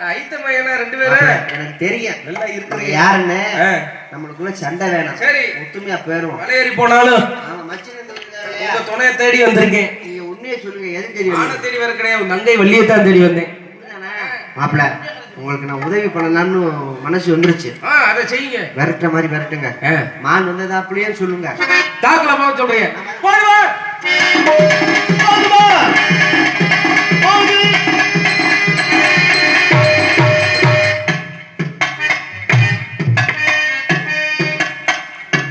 ஐத்த பையனா ரெண்டு பேரும் எனக்கு தெரியும். நல்லா இருக்கு. யாருன்னு நம்மளுக்குள்ள சண்டை வேணாம். சரி ஒத்துமையா போயிருவோம். மலையேறி போனாலும் ஆமா மச்சினன் உங்க துணையை தேடி வந்திருக்கேன். நீங்க உண்மையை சொல்லுங்க. எது தெரியும்? நானும் தேடி வர கிடையாது. நங்கை வள்ளியத்தான் தேடி வந்தேன். மாப்பிள்ள உங்களுக்கு நான் உதவி பண்ணலாம்னு மனசு வந்துருச்சு. அதை செய்யுங்க. விரட்டுற மாதிரி விரட்டுங்க. மான் வந்ததா அப்படியே சொல்லுங்க. தாக்கலாமா சொல்றீங்க?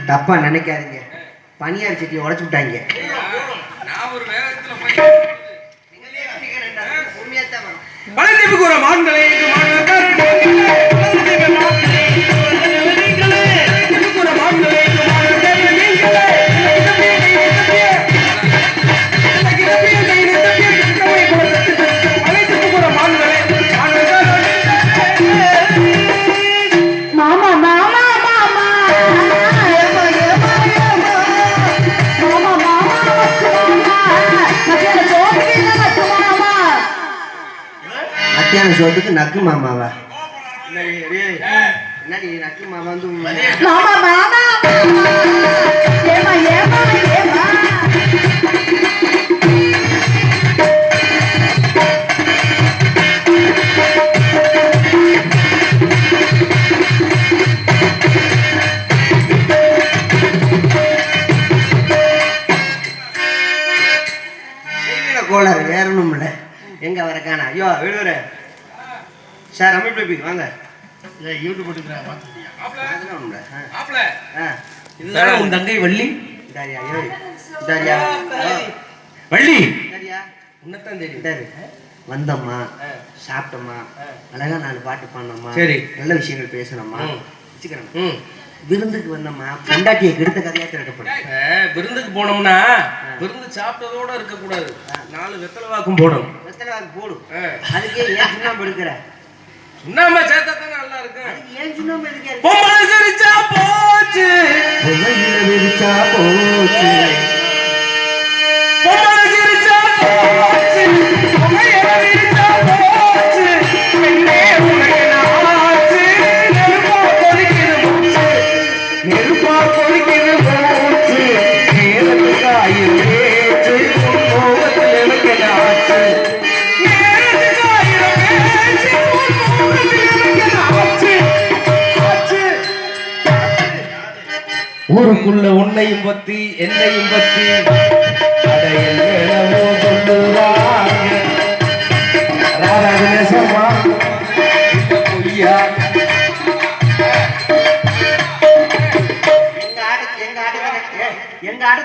தப்பா நினைக்காதீங்க. பனியார் சட்டியை உடைச்சு விட்டாங்க. சோத்துக்கு நக்கு மாமாவா? என்னடி நக்கு மாமா வந்து கோளாறு வேற ஒண்ணும் இல்ல. எங்க வர காணா? ஐயோ விடுவர சார் அமித் பேபி வாங்க. யூடியூப் உன் தங்கை வள்ளி வள்ளி உன்னத்தான் தெரியும். வந்தம்மா சாப்பிட்டோம்மா அழகா 4 பாட்டு பாடணும்மா. சரி நல்ல விஷயங்கள் பேசணும்மா வச்சுக்கிறேன். விருந்துக்கு வந்தோம்மா பொண்டாட்டியை கெடுத்த கதையா திறக்கப்படும். விருந்துக்கு போனோம்னா விருந்து சாப்பிட்டதோட இருக்க கூடாது. 4 வெத்தலை வாக்கும் போடும். வெத்தலை வாக்கு போடும். அதுக்கே ஏன் சுண்ணாம்பு எடுக்கிற? சுண்ணாம்பு சேர்த்தா தான் நல்லா இருக்கு. அதுக்கு ஏன் சுண்ணாம்பு எடுக்கிற? பொம்மை சிரிச்சா போச்சு. பொம்மையில விரிச்சா போச்சு. பொம்மை சிரிச்சா போச்சு. பொம்மையில விரிச்சா போச்சு. பெண்ணே உனக்கு நாச்சு. நெருப்பா கொதிக்குது மூச்சு. நெருப்பா கொதிக்குது மூச்சு. நேரத்துக்கு ஆயிரம் பேச்சு. உன் மோகத்தில் எனக்கு நாச்சு. நேரத்துக்கு ஆயிரம் பேச்சு. உன் மோகத்தில் எனக்கு நாச்சு. ஊருக்குள்ள உன்னையும் பத்தி என்னையும் பத்தி அதை என்னவோ சொல்லுறாங்க. ராதாகிருஷ்ணமா பொய்யா எங்க ஆடு